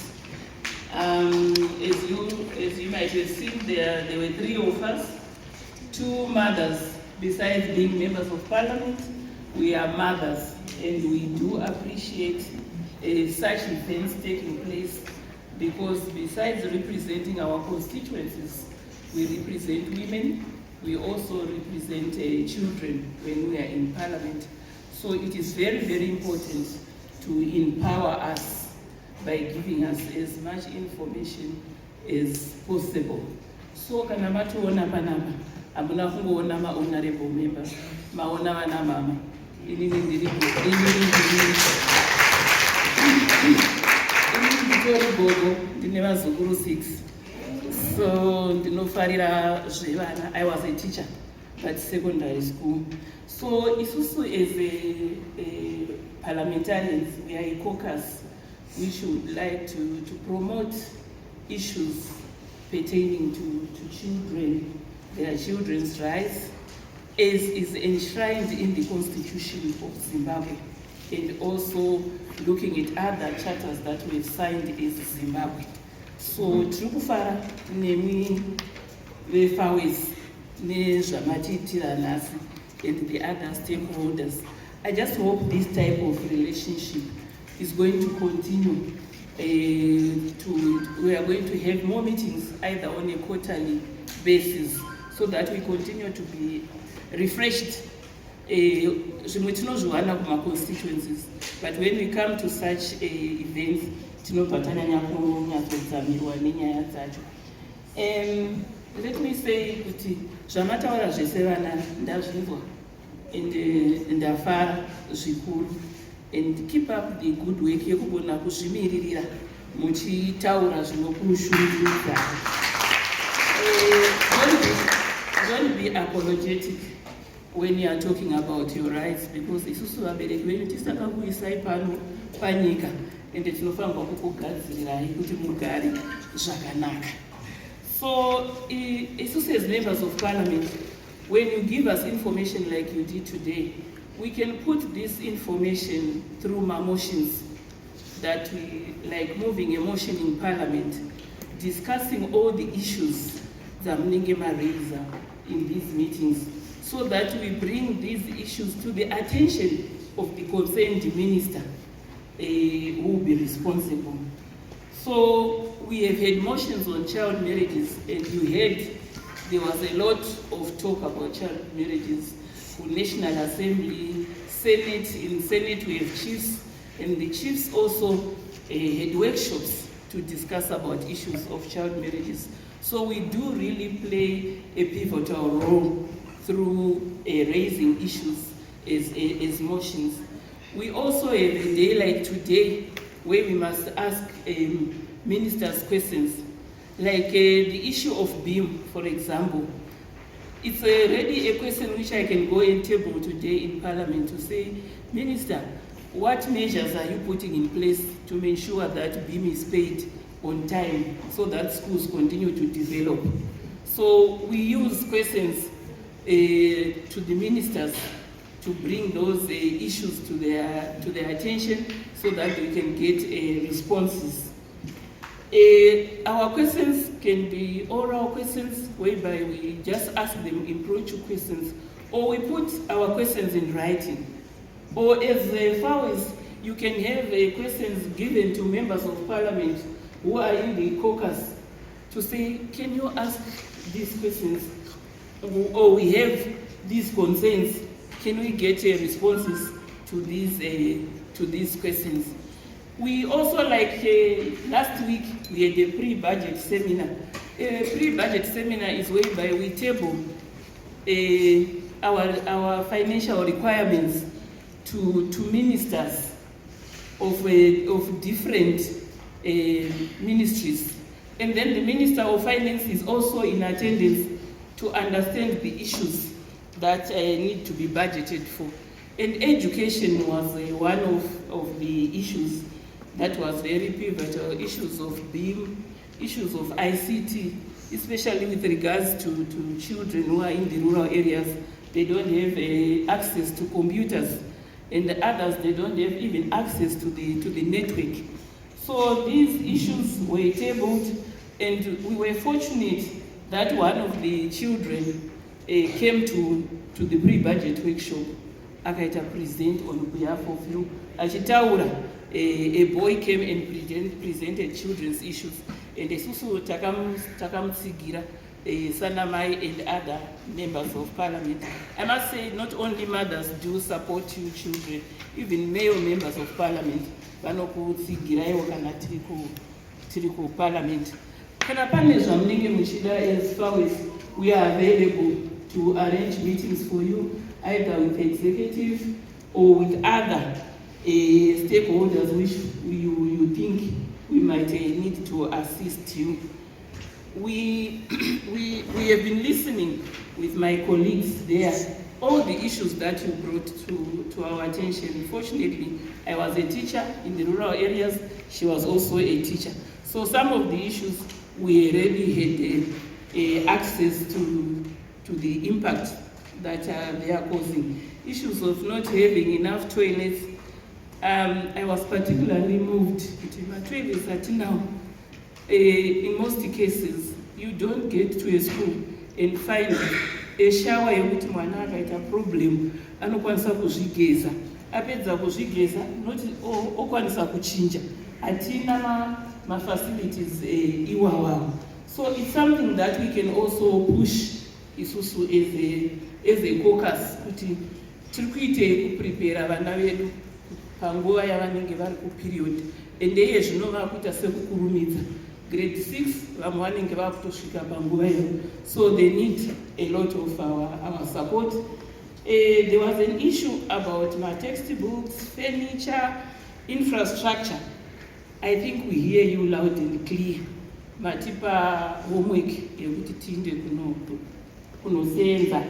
As you might have seen, there were 3 of us, 2 mothers. Besides being members of parliament, we are mothers, and we do appreciate such events taking place, because besides representing our constituencies, we represent women, we also represent children when we are in parliament. So it is very, very important to empower us by giving us as much information as possible. So kanama tuona panama, amuna kungoona ma honorable members, maona wana mama. Inini bogo, ndineva zukuru 6. So ndinofarira zvevana. I was a teacher at secondary school. So isusu as a parliamentarians, we are a caucus. We should like to promote issues pertaining to children, their children's rights, as is enshrined in the Constitution of Zimbabwe, and also looking at other charters that we've signed as Zimbabwe. So, Trukufara, Nemi, FAWEZI, Nezhamati Tiranasi, and the other stakeholders. I just hope this type of relationship is going to continue. We are going to have more meetings either on a quarterly basis, so that we continue to be refreshed. Constituencies, but when we come to such events, let me say kuti zvamataura zvese vana ndazvinzwa and ndafara zvikuru, and keep up the good work yekugona kuzvimiririra muchitaura zvinokushungurudza.
don't be apologetic when you are talking about your rights, because isusu vabereki venyu tisakakuisai pano panyika ende tinofanirwa kukugadzirirai kuti mugare zvakanaka. So isusu as members of parliament, when you give us information like you did today, we can put this information through my motions that we, like moving a motion in parliament, discussing all the issues that Mninge raise in these meetings, so that we bring these issues to the attention of the concerned minister who will be responsible. So we have had motions on child marriages, and you heard there was a lot of talk about child marriages for National Assembly, Senate. In Senate we have chiefs, and the chiefs also had workshops to discuss about issues of child marriages. So we do really play a pivotal role through raising issues as motions. We also have a day like today where we must ask ministers questions, like the issue of BEAM, for example. It's already a question which I can go and table today in Parliament to say, Minister, what measures are you putting in place to make sure that BEAM is paid on time so that schools continue to develop? So we use questions to the ministers to bring those issues to their attention so that we can get responses. Our questions can be oral questions whereby we just ask them impromptu questions, or we put our questions in writing. Or as FAWEZI, you can have questions given to members of parliament who are in the caucus to say, can you ask these questions? Or we have these concerns, can we get responses to these questions? We also, like last week, we had a pre-budget seminar. A pre-budget seminar is whereby we table our financial requirements to ministers of different ministries. And then the Minister of Finance is also in attendance to understand the issues that need to be budgeted for. And education was one of the issues that was very pivotal, issues of BEAM, issues of ICT, especially with regards to children who are in the rural areas. They don't have access to computers, and the others, they don't have even access to the network. So these issues were tabled, and we were fortunate that one of the children came to the pre-budget workshop, akaita present on behalf of you. Achitaura, a boy came and presented children's issues, and isusu takamutsigira Sanamai and other members of parliament. I must say, not only mothers do support you children, even male members of parliament vanokutsigiraiwo kana tiri kuparliament. Kana pane zvamunenge muchida as FAWEZI, we are available to arrange meetings for you, either with executive or with other stakeholders which you think we might need to assist you. We have been listening with my colleagues there, all the issues that you brought to our attention. Fortunately, I was a teacher in the rural areas, she was also a teacher. So some of the issues we already had access to the impact that they are causing. Issues of not having enough toilets. I was particularly moved with my toilets at now. In most cases, you don't get to a school and find a shower yekuti mwana akaita problem anokwanisa kuzvigeza, apedza kuzvigeza noti okwanisa kuchinja, hatina facilities iwawawo. So it's something that we can also push isusu as a caucus kuti tiri kuite kuprepare vana vedu panguva yavanenge vari kuperiod, ende zvinova kuita sekukurumidza. Grade 6, vamwe vanenge vakutosvika panguva iyo. So they need a lot of our support. There was an issue about my textbooks, furniture, infrastructure. I think we hear you loud and clear. Matipa homework yekuti tiende kunoko. kunosenza.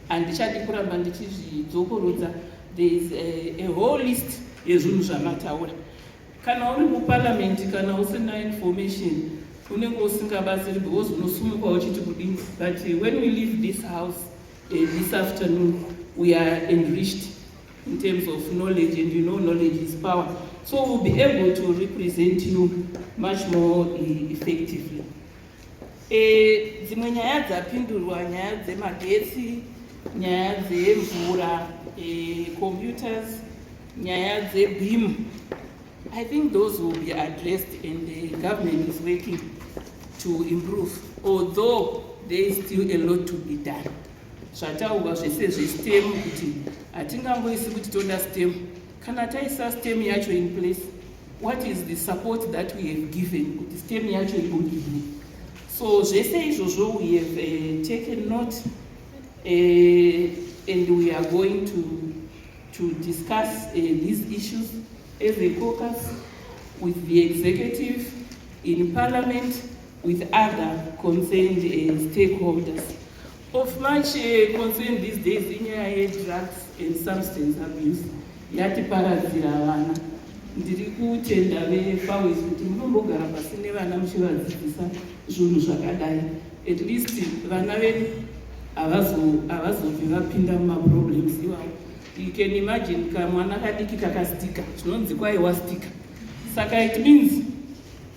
Handichadi kuramba ndichizvidzokorodza. There is a whole list yezvinhu zvamataura. Kana uri muparliament, kana usina information, unenge usingabatsiri because unosumuka uchiti kudini. But when we leave this house this afternoon, we are enriched in terms of knowledge, and you know knowledge is power. So we'll be able to represent you much more effectively. Dzimwe nyaya dzapindurwa, nyaya dzemagetsi, nyaya dzemvura, computers, nyaya dzeBIM. I think those will be addressed, and the government is working to improve, although there is still a lot to be done. Zvataurwa zvese zveSTEM kuti hatingangoisi kuti toda STEM. Kana taisa STEM yacho in place, what is the support that we have given kuti STEM yacho ibudirire? So zvese izvozvo we have taken note, and we are going to discuss these issues as a caucus with the executive, in parliament, with other concerned stakeholders. Of much concern these days in drugs and substance abuse, yati paradzira vana. Ndiri kutenda veFAWEZI kuti munombogara pasi nevana muchivadzidzisa zvinhu zvakadai. At least vana vedu havazobvi vapinda mumaproblems iwawo. You can imagine kamwana kadiki kakastika, zvinonzi kwaiwa stika. Saka it means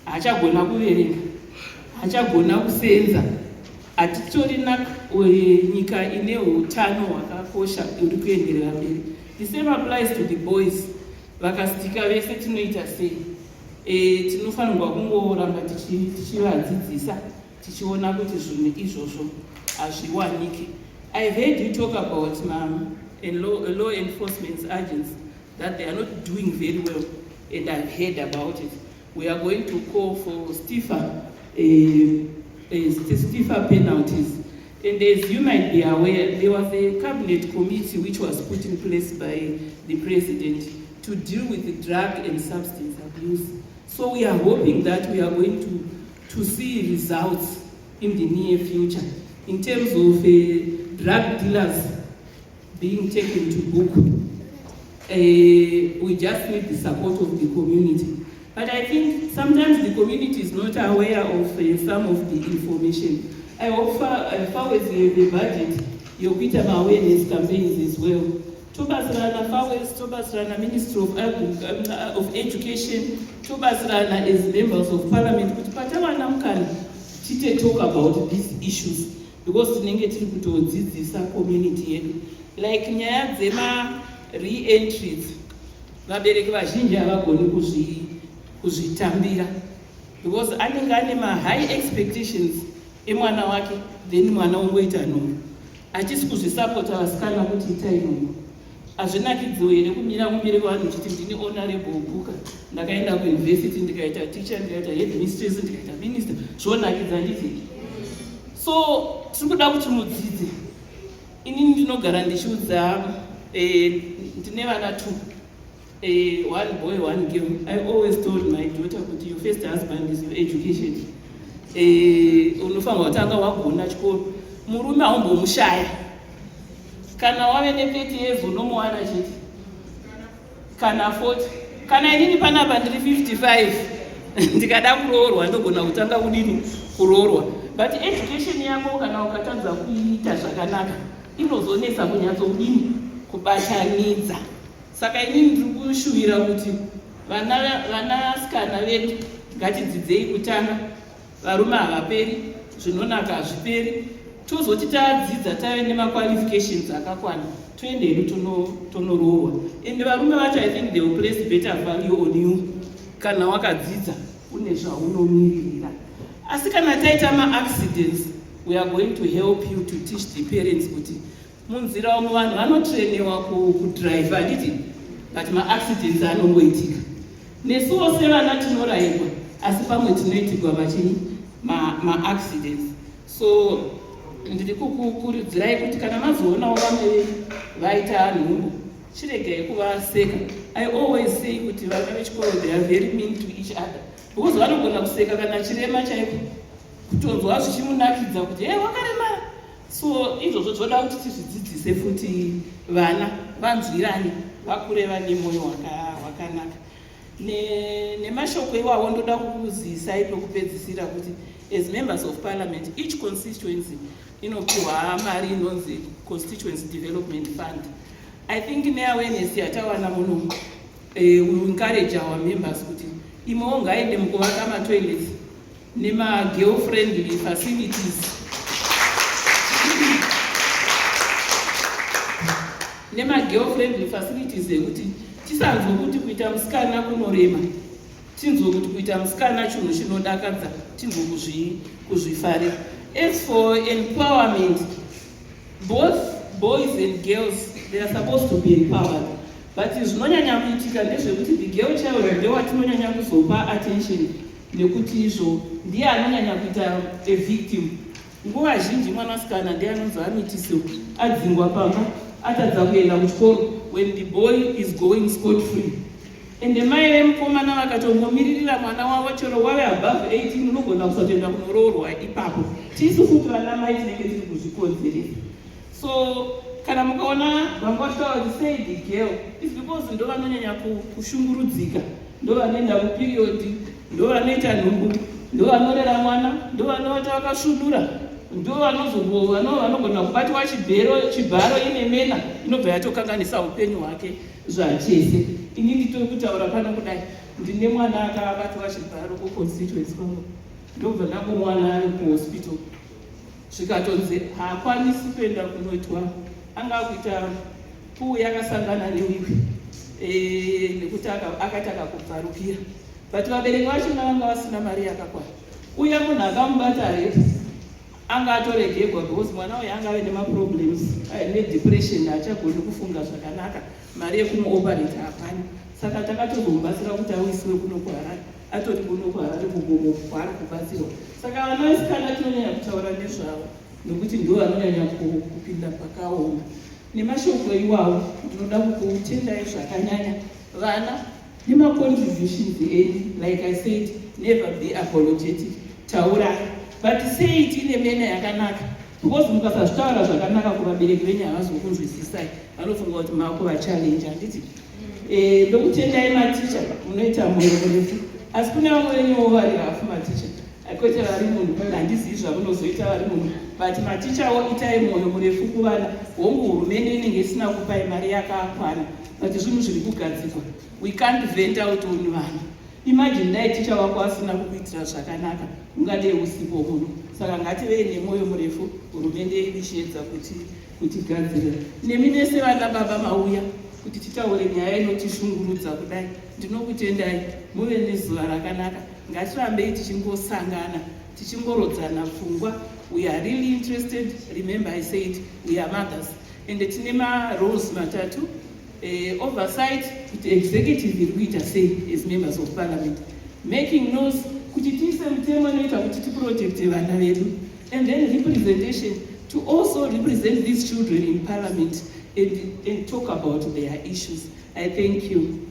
hachagona kuverenga, hachagona kusenza. Hatitorina nyika ine utano hwakakosha uri kuenderera mberi. The same applies to the boys. Vakastika vese tinoita sei? Tinofanirwa kungoramba tichivadzidzisa, tichiona kuti zvinhu izvozvo hazviwaniki. I've heard you talk about law enforcement agents, that they are not doing very well, and I've heard about it. We are going to call for stiffer penalties. And as you might be aware, there was a cabinet committee which was put in place by the president to deal with the drug and substance abuse. So we are hoping that we are going to see results in the near future in terms of drug dealers being taken to book. We just need the support of the community. But I think sometimes the community is not aware of some of the information. I offer FAWEZI the budget, yokuita awareness campaigns as well. Tobasrana FAWEZI, Tobasrana Ministry of Education, Tobasrana as members of parliament, but Patawana mukana tite talk about these issues because tinenge tiri kutodzidzisa community yedu. Like nyaya dzema re-entries, vabereki vazhinji havagoni kuzvitambira because anenge ane high expectations emwana wake, then mwana ungoita nhumbu. Hatisi kuzvisapota vasikana kuti itai nhumbu. Hazvinakidzo here kumira mubereki wanhu uchiti ndini honorable Buka, ndakaenda kuuniversity ndikaita teacher, ndikaita headmistress, ndikaita minister. Zvonakidza nditi. So tiri kuda kuti mudzidze. Inini ndinogara ndichiudza ndine vana 2, one boy, one girl. I always told my daughter kuti your first husband is your education. Unofanirwa kutanga wagona chikoro. Murume haumbomushaya. Kana wave ne30 years unomuwana chete. Kana 40. Kana inini panapa ndiri 55. Ndikada kuroorwa ndogona kutanga kudini kuroorwa. But education yako kana ukatadza kuita zvakanaka inozonetsa kunyatso kudini kubatanidza. Saka inini ndiri kushuvira kuti vanasikana vedu ngatidzidzei kutanga. Varume havaperi, zvinonaka hazviperi. Tozoti tadzidza tave nemaqualifications akakwana, toende hedu tonororwa. And varume vacho I think they will place better value on you kana wakadzidza une zvaunomiririra. Asi kana taita ma-accidents, we are going to help you to teach the parents kuti munzira umo vanhu vanotrainewa kudrive handiti, but ma-accidents anongoitika. Nesuwo sevana tinorayirwa, asi pamwe tinoitirwa machinyi ma-accidents. So ndiri kukurudzirai kuti kana mazoonawo vamwe vaita nhumbu, chiregai kuvaseka. I always say kuti vana vechikoro they are very mean to each other. Because vanogona kuseka kana chirema chaiko, kutonzwa zvichimunakidza kuti wakaremara. So izvozvo zvoda kuti tizvidzidzise futi vana vanzwirane vakure vane mwoyo wakanaka. Nemashoko iwawo ndoda kukuzisai pekupedzisira kuti as members of parliament each constituency inopiwa mari inonzi constituency development fund. I think neawareness yatawana muno we encourage our members kuti imwewo ngaende mukuvaka matoilets nema-girl friendly facilities nema-girl friendly facilities ekuti tisanzwe kuti kuita musikana kunorema, tinzwe kuti kuita musikana chinhu chinodakadza, tinzwe kuzvifarira. As for empowerment, both boys and girls, they are supposed to be empowered. But zvinonyanya kuitika ndezvekuti the girl child ndewatinonyanya kuzopa attention nekuti izvo ndiye anonyanya kuita a victim. Nguva zhinji mwanasikana ndiye anonzi amitiso, adzingwa pamba, atadza kuenda kuchikoro when the boy is going scot free. And mai vemukomana vakatongomiririra mwana wavo chero wave above 18 unogona kusatoenda kunoroorwa ipapo. Tisu futi vana mai tinenge tiri kuzvikonzeresa. So kana mukaona vangu vachitaura kuti say the girl, is because ndo vanonyanya kushungurudzika, ndo vanoenda kuperiod, ndo vanoita nhumbu, ndo vanorera mwana, ndo vanovata vakasvudura, ndo vanogona kubatwa chibharo ine mena inobva yatokanganisa upenyu hwake zvachese. Inini tokutaura pano kudai ndine mwana akabatwa chibharo kuconstituency kwangu, ndobva nangu mwana ari kuhospital, zvikatonzi haakwanisi kuenda kunoitwa, anga kuita puu yakasangana newiwi nekuti akati akakubvarukira, but vabereki vacho vanga vasina mari yakakwana. Uya munhu akamubata repo anga atoregegwa because mwana uyu anga ave nemaproblems nedepression, haachagoni kufunga zvakanaka, mari yekumuoperate hapana. Saka takatozomubatsira kuti auyisiwe kuno kuHarare, atori kuno kuHarare kugomo kwaari kubatsirwa. Saka vana vesikana tinonyanya kutaura nezvavo nokuti ndo vanonyanya kupinda pakaoma. Nemashoko iwawo ndinoda kukutendai zvakanyanya vana nemacontributions enyu. Like I said, never be apologetic, taurai, but say it ine mena yakanaka, because mukasazvitaura zvakanaka kuvabereki venyu havazokunzwisisai, vanofunga kuti mako vachallenge. Handiti ndokutendai maticha, munoita mwoyo murefu, asi kune vamwe venyu vari hafu maticha, kwete vari munhu, handizivi zvamunozoita vari munhu, but matichawo itai mwoyo murefu kuvana. Hongu hurumende inenge isina kupai mari yakakwana, but zvinhu zviri kugadzirwa, we can't vent out on vanhu. Imagine dai ticha wako asina kukuitira zvakanaka, ungadei usipo muno. Saka ngativei nemwoyo murefu, hurumende ichiedza kuti gadzirira. Nemi nese vana baba mauya kuti titaure nyaya inotishungurudza kudai, ndinokutendai muve nezuva rakanaka. Ngatirambei tichingosangana, tichingorodzana pfungwa. We are really interested. Remember I said we are mothers, and tine ma-roles matatu. Oversight kuti executive iri kuita sei as members of parliament, making laws kuti tiise mitemo inoita kuti tiprotecte vana vedu, and then representation to also represent these children in parliament and talk about their issues. I thank you.